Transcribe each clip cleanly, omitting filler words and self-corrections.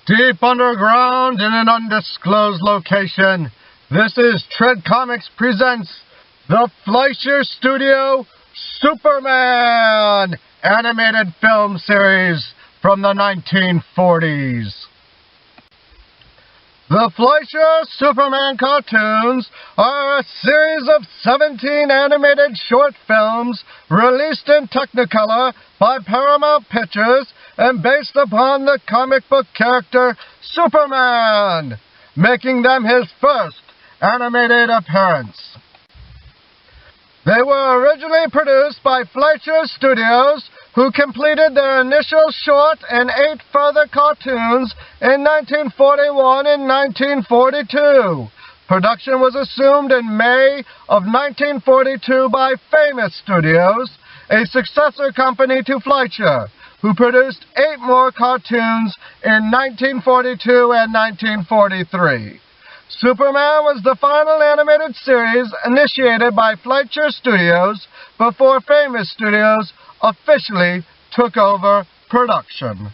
Deep underground in an undisclosed location, this is Tread Comics presents the Fleischer Studio Superman animated film series from the 1940s. The Fleischer Superman cartoons are a series of 17 animated short films released in Technicolor by Paramount Pictures and based upon the comic book character Superman, making them his first animated appearance. They were originally produced by Fleischer Studios, who completed their initial short and 8 further cartoons in 1941 and 1942. Production was assumed in May of 1942 by Famous Studios, a successor company to Fleischer, who produced 8 more cartoons in 1942 and 1943. Superman was the final animated series initiated by Fleischer Studios before Famous Studios officially took over production.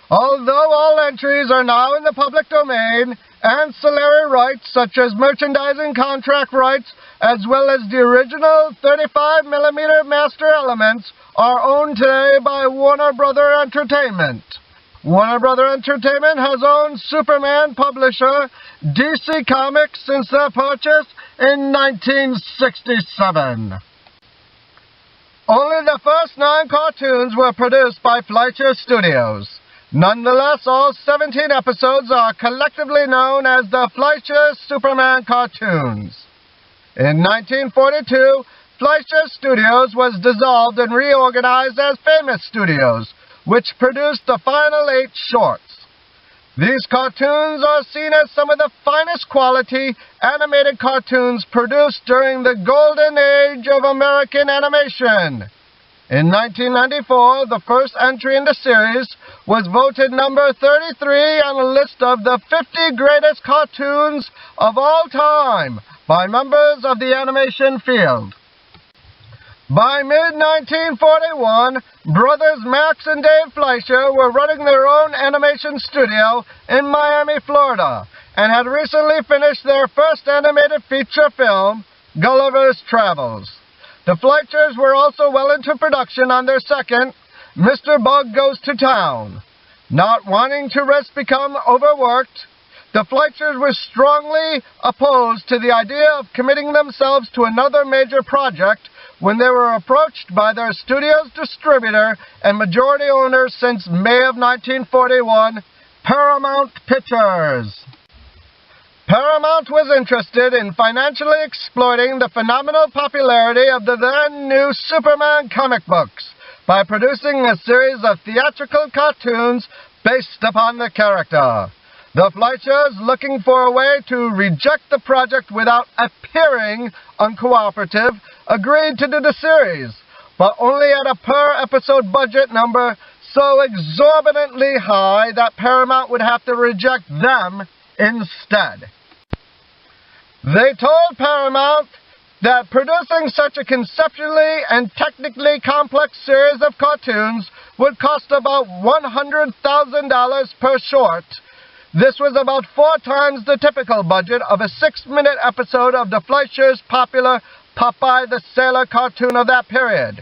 Although all entries are now in the public domain, ancillary rights such as merchandising contract rights as well as the original 35mm master elements are owned today by Warner Brother Entertainment. Warner Brother Entertainment has owned Superman publisher DC Comics since their purchase in 1967. Only the first 9 cartoons were produced by Fleischer Studios. Nonetheless, all 17 episodes are collectively known as the Fleischer Superman cartoons. In 1942, Fleischer Studios was dissolved and reorganized as Famous Studios, which produced the final 8 shorts. These cartoons are seen as some of the finest quality animated cartoons produced during the golden age of American animation. In 1994, the first entry in the series was voted number 33 on a list of the 50 greatest cartoons of all time by members of the animation field. By mid-1941, brothers Max and Dave Fleischer were running their own animation studio in Miami, Florida, and had recently finished their first animated feature film, Gulliver's Travels. The Fleischers were also well into production on their second, Mr. Bug Goes to Town. Not wanting to risk become overworked, the Fleischers were strongly opposed to the idea of committing themselves to another major project when they were approached by their studio's distributor and majority owner since May of 1941, Paramount Pictures. Paramount was interested in financially exploiting the phenomenal popularity of the then-new Superman comic books by producing a series of theatrical cartoons based upon the character. The Fleischers, looking for a way to reject the project without appearing uncooperative, agreed to do the series, but only at a per-episode budget number so exorbitantly high that Paramount would have to reject them instead. They told Paramount that producing such a conceptually and technically complex series of cartoons would cost about $100,000 per short. This was about 4 times the typical budget of a 6-minute episode of the Fleischers' popular Popeye the Sailor cartoon of that period.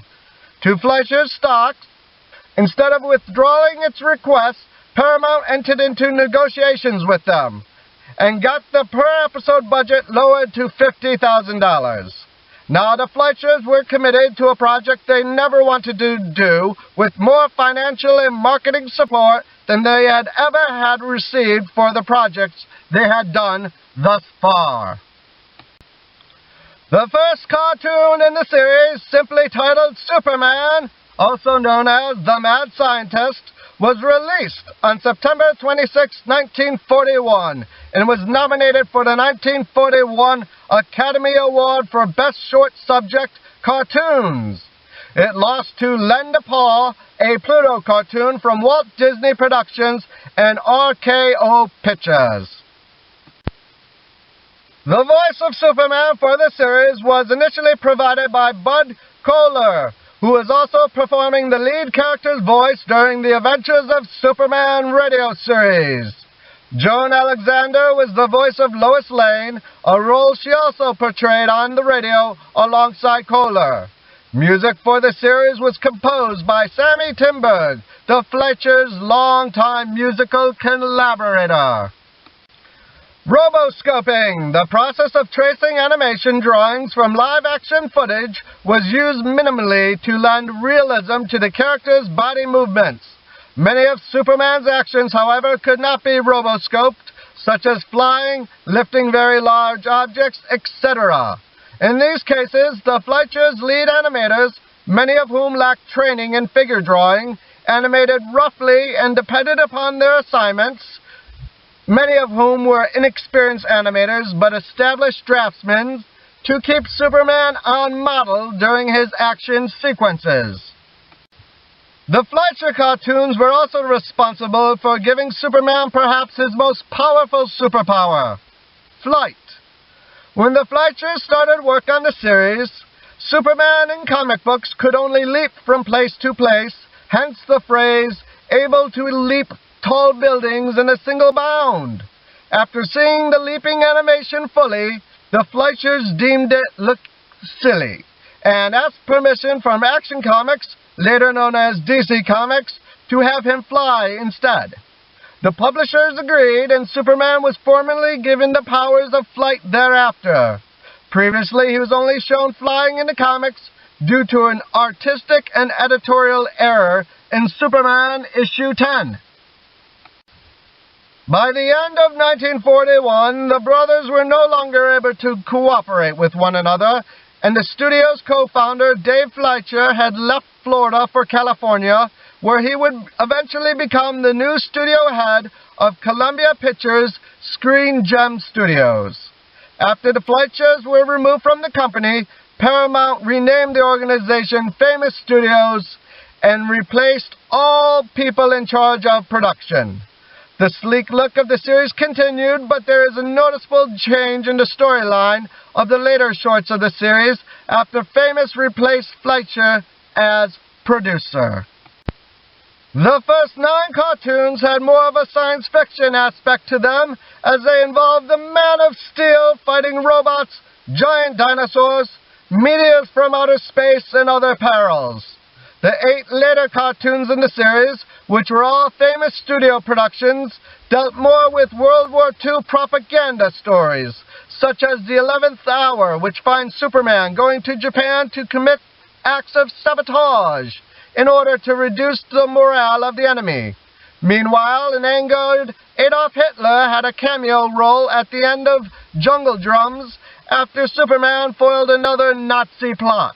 To Fleischer's stock, instead of withdrawing its request, Paramount entered into negotiations with them and got the per-episode budget lowered to $50,000. Now the Fleischers were committed to a project they never wanted to do with more financial and marketing support than they had ever had received for the projects they had done thus far. The first cartoon in the series, simply titled Superman, also known as The Mad Scientist, was released on September 26, 1941, and was nominated for the 1941 Academy Award for Best Short Subject Cartoons. It lost to Lend a Paw, a Pluto cartoon from Walt Disney Productions and RKO Pictures. The voice of Superman for the series was initially provided by Bud Kohler, who was also performing the lead character's voice during the Adventures of Superman radio series. Joan Alexander was the voice of Lois Lane, a role she also portrayed on the radio alongside Kohler. Music for the series was composed by Sammy Timberg, the Fleischer's longtime musical collaborator. Roboscoping, the process of tracing animation drawings from live-action footage, was used minimally to lend realism to the character's body movements. Many of Superman's actions, however, could not be roboscoped, such as flying, lifting very large objects, etc. In these cases, the Fleischer's lead animators, many of whom lacked training in figure drawing, animated roughly and depended upon their assignments, many of whom were inexperienced animators but established draftsmen, to keep Superman on model during his action sequences. The Fleischer cartoons were also responsible for giving Superman perhaps his most powerful superpower, flight. When the Fleischers started work on the series, Superman in comic books could only leap from place to place, hence the phrase, able to leap tall buildings in a single bound. After seeing the leaping animation fully, the Fleischers deemed it looked silly, and asked permission from Action Comics, later known as DC Comics, to have him fly instead. The publishers agreed, and Superman was formally given the powers of flight thereafter. Previously, he was only shown flying in the comics due to an artistic and editorial error in Superman issue 10. By the end of 1941, the brothers were no longer able to cooperate with one another, and the studio's co-founder, Dave Fleischer, had left Florida for California, where he would eventually become the new studio head of Columbia Pictures' Screen Gem Studios. After the Fleischers were removed from the company, Paramount renamed the organization Famous Studios and replaced all people in charge of production. The sleek look of the series continued, but there is a noticeable change in the storyline of the later shorts of the series after Famous replaced Fleischer as producer. The first 9 cartoons had more of a science fiction aspect to them, as they involved the Man of Steel fighting robots, giant dinosaurs, meteors from outer space, and other perils. The 8 later cartoons in the series, which were all Famous Studio productions, dealt more with World War II propaganda stories, such as the 11th Hour, which finds Superman going to Japan to commit acts of sabotage in order to reduce the morale of the enemy. Meanwhile, an angered Adolf Hitler had a cameo role at the end of Jungle Drums after Superman foiled another Nazi plot.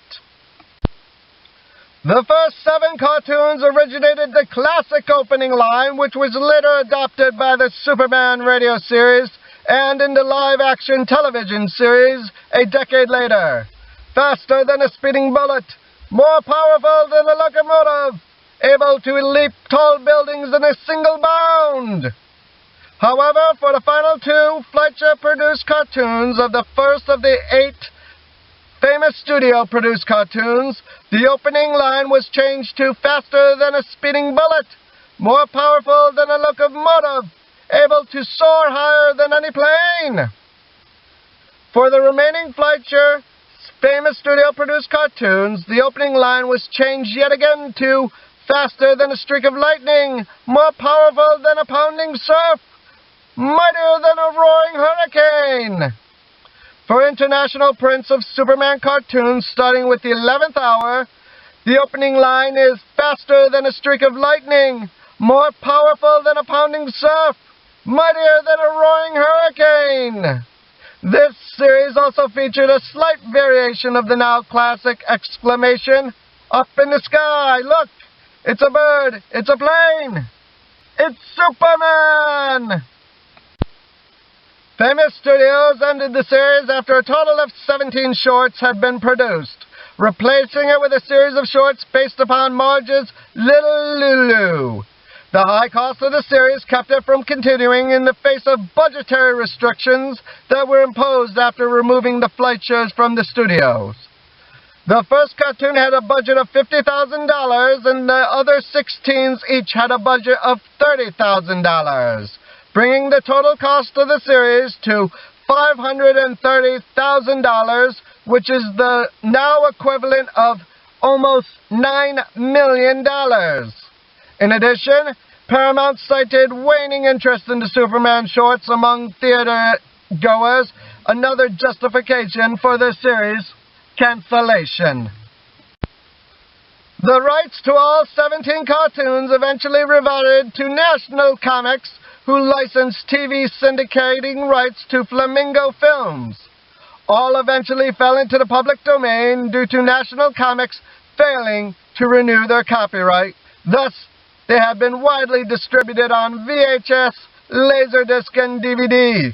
The first 7 cartoons originated the classic opening line, which was later adopted by the Superman radio series and in the live-action television series a decade later. Faster than a speeding bullet, more powerful than a locomotive, able to leap tall buildings in a single bound. However, for the final 2 Fleischer-produced cartoons of the first of the 8 Famous Studio-produced cartoons, the opening line was changed to faster than a speeding bullet, more powerful than a locomotive, able to soar higher than any plane. For the remaining Fleischer Famous Studio-produced cartoons, the opening line was changed yet again to faster than a streak of lightning, more powerful than a pounding surf, mightier than a roaring hurricane. For international prints of Superman cartoons starting with the 11th Hour, the opening line is faster than a streak of lightning, more powerful than a pounding surf, mightier than a roaring hurricane. This series also featured a slight variation of the now classic exclamation, "Up in the sky, look! It's a bird! It's a plane! It's Superman!" Famous Studios ended the series after a total of 17 shorts had been produced, replacing it with a series of shorts based upon Marge's Little Lulu. The high cost of the series kept it from continuing in the face of budgetary restrictions that were imposed after removing the Fleischers from the studios. The first cartoon had a budget of $50,000, and the other 16s each had a budget of $30,000, bringing the total cost of the series to $530,000, which is the now equivalent of almost $9 million. In addition, Paramount cited waning interest in the Superman shorts among theater goers, another justification for the series cancellation. The rights to all 17 cartoons eventually reverted to National Comics, who licensed TV syndicating rights to Flamingo Films. All eventually fell into the public domain due to National Comics failing to renew their copyright. Thus, they have been widely distributed on VHS, Laserdisc, and DVD.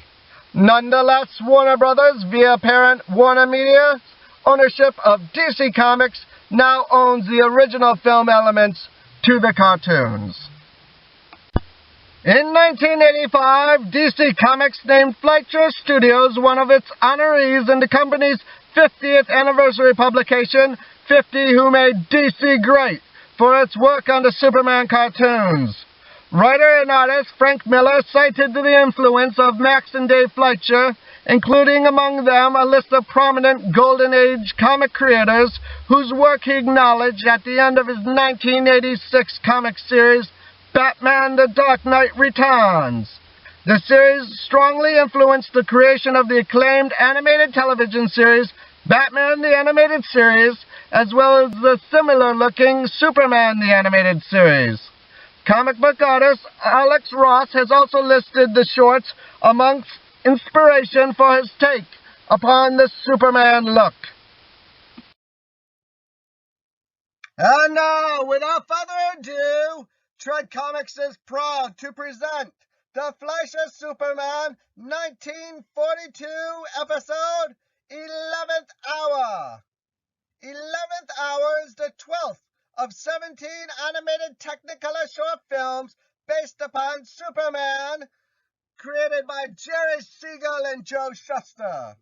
Nonetheless, Warner Brothers, via parent Warner Media's ownership of DC Comics, now owns the original film elements to the cartoons. In 1985, DC Comics named Fleischer Studios one of its honorees in the company's 50th anniversary publication, 50 Who Made DC Great, for its work on the Superman cartoons. Writer and artist Frank Miller cited the influence of Max and Dave Fleischer, including among them a list of prominent Golden Age comic creators whose work he acknowledged at the end of his 1986 comic series, Batman: The Dark Knight Returns. The series strongly influenced the creation of the acclaimed animated television series, Batman the Animated Series, as well as the similar-looking Superman the Animated Series. Comic book artist Alex Ross has also listed the shorts amongst inspiration for his take upon the Superman look. And now, without further ado, Tread Comics is proud to present the Fleischer Superman 1942 episode, 11th Hour. 11th Hour is the 12th of 17 animated Technicolor short films based upon Superman, created by Jerry Siegel and Joe Shuster.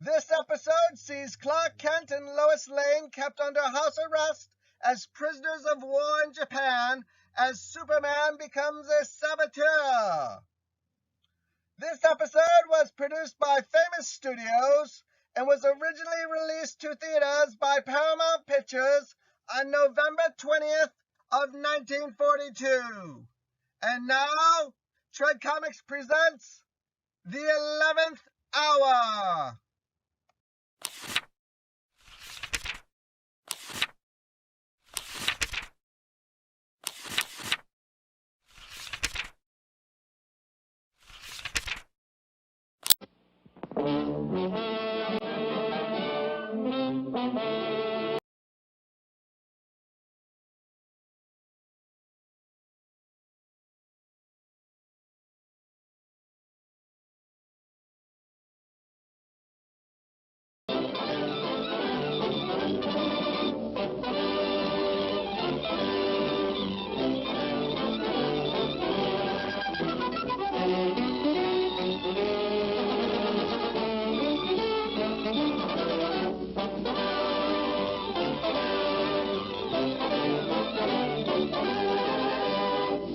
This episode sees Clark Kent and Lois Lane kept under house arrest as prisoners of war in Japan as Superman becomes a saboteur. This episode was produced by Famous Studios and was originally released to theaters by Paramount Pictures on November 20th of 1942. And now, Tread Comics presents The 11th Hour.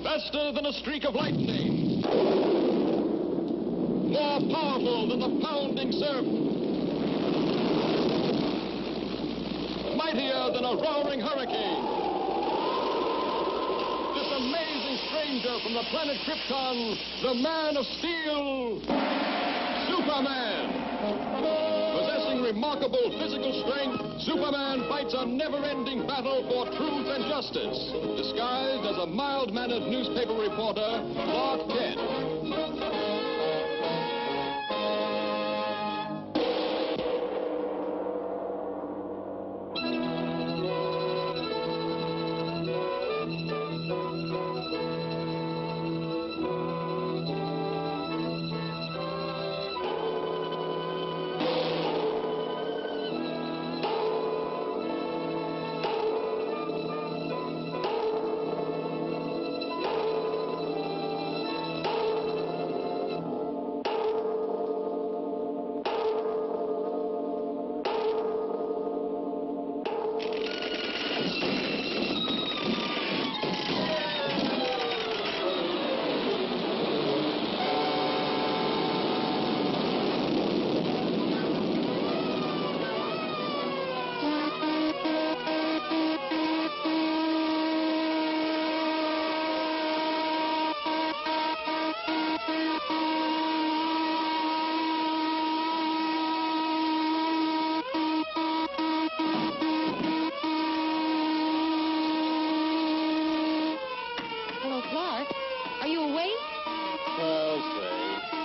Faster than a streak of lightning, more powerful than the pounding surf, mightier than a roaring hurricane. This amazing stranger from the planet Krypton, the Man of Steel, Superman. Possessing remarkable physical strength, Superman fights a never-ending battle for truth and justice, disguised as a mild-mannered newspaper reporter, Clark Kent. Clark, are you awake? Well, say,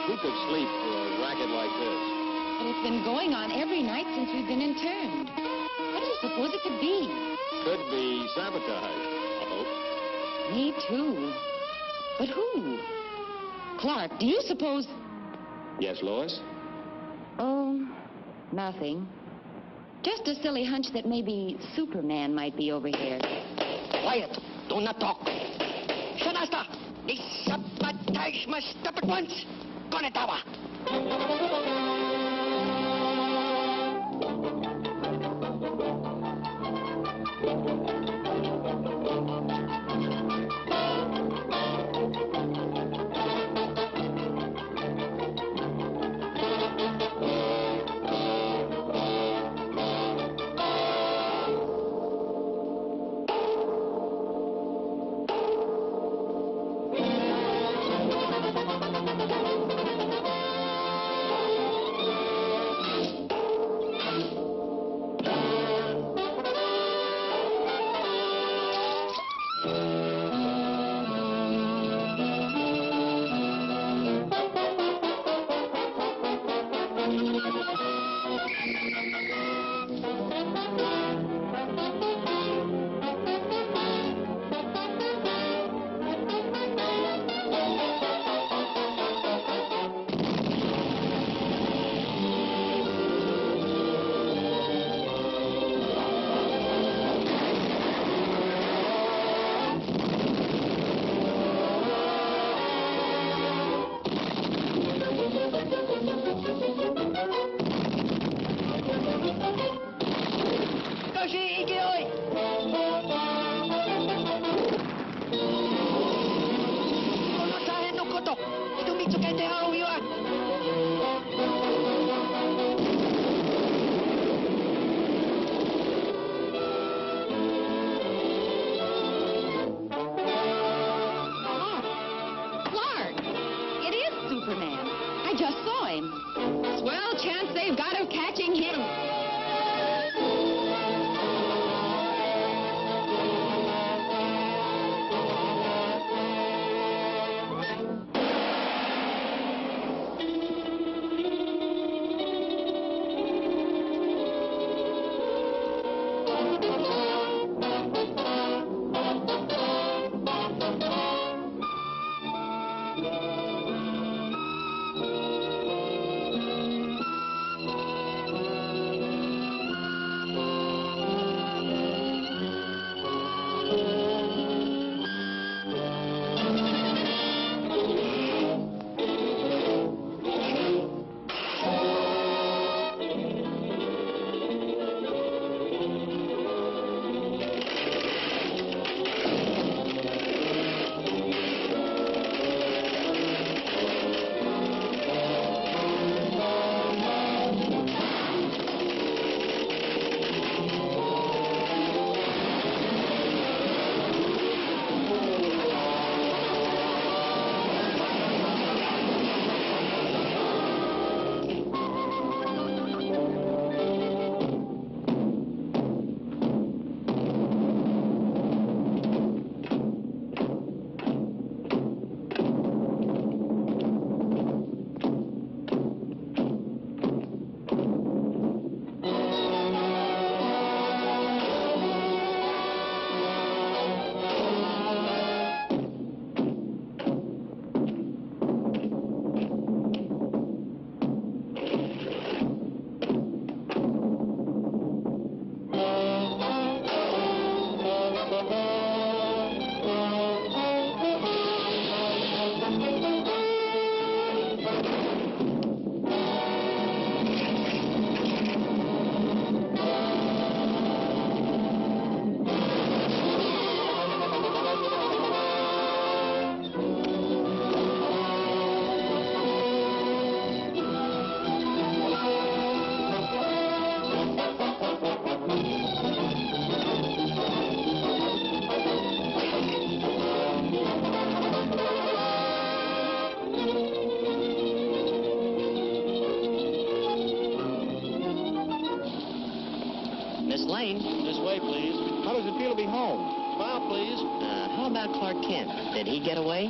who could sleep for a racket like this? But it's been going on every night since we've been interned. What do you suppose it could be? Could be sabotage, I hope. Me too. But who? Clark, do you suppose... Yes, Lois? Oh, nothing. Just a silly hunch that maybe Superman might be over here. Quiet. Do not talk. Shanasta! The sabotage must stop at once. Konetawa! This way, please. How does it feel to be home? Well, please. How about Clark Kent? Did he get away?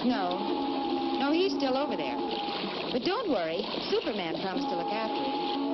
No. No, he's still over there. But don't worry. Superman promised to look after him.